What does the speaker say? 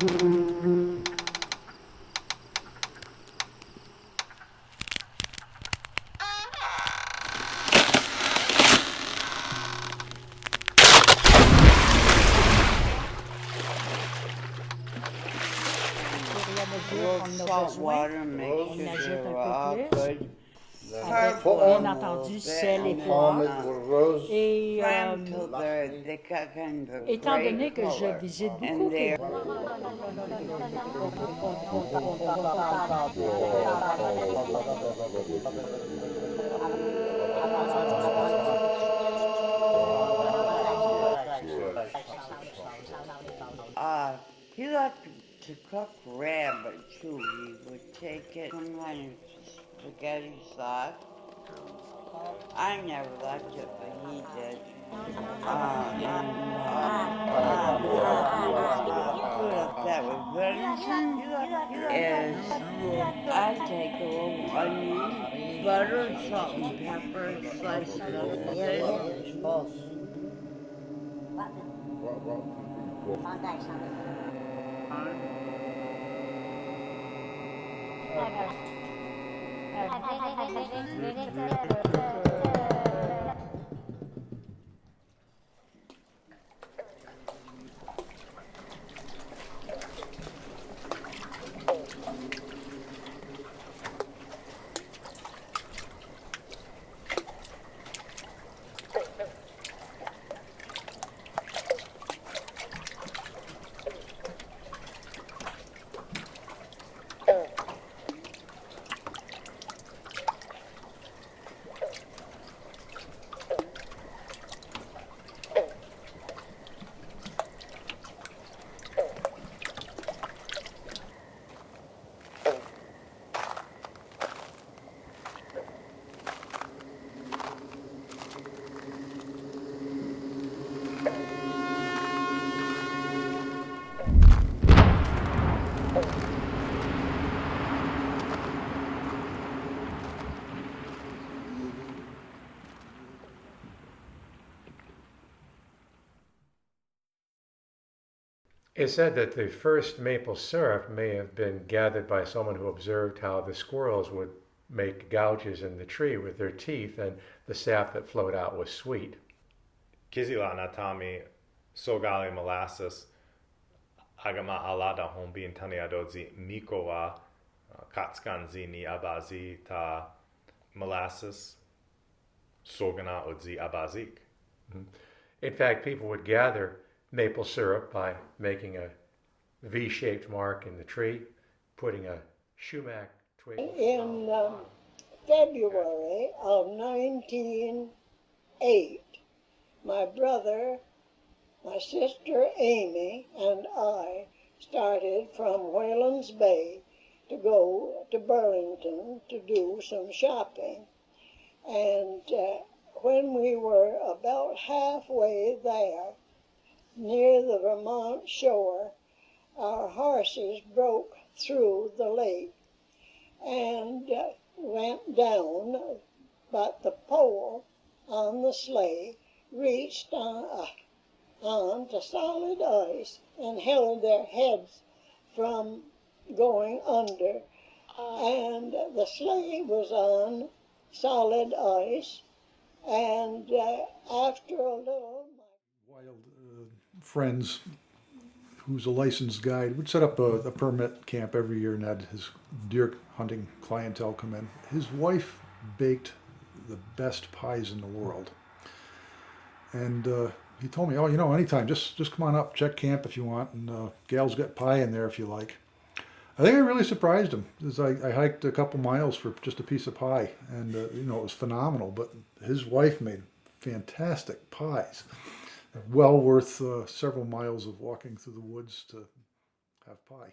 Salt water makes On ajoute sugar un peu plus. good. Avec, bien entendu, sel et poivre. Et étant donné que je visite beaucoup Québec, he liked to cook rabbit too. He would take it some kind of spaghetti sauce. I never liked it, but he did. Put that with venison is I take a little onion, butter, salt, and pepper, slice it up thin. It's said that the first maple syrup may have been gathered by someone who observed how the squirrels would make gouges in the tree with their teeth, and the sap that flowed out was sweet. Kizila natami sogali molasses agama alada hombin taniadozi mikowa katskanzi ni abazi ta molasses sogana odzi abazik. In fact, people would gather maple syrup by making a V-shaped mark in the tree, putting a sumac twig. In February of 1908, my brother, my sister Amy, and I started from Whalens Bay to go to Burlington to do some shopping. And when we were about halfway there, near the Vermont shore, our horses broke through the lake and went down, but the pole on the sleigh reached on to solid ice and held their heads from going under. And the sleigh was on solid ice, and after a little... Wild friends, who's a licensed guide, would set up a permit camp every year and had his deer hunting clientele come in. His wife baked the best pies in the world. And he told me, oh, you know, anytime, just come on up, check camp if you want, and Gal's got pie in there if you like. I think I really surprised him, because I hiked a couple miles for just a piece of pie, and you know, it was phenomenal, but his wife made fantastic pies. Well worth several miles of walking through the woods to have pie.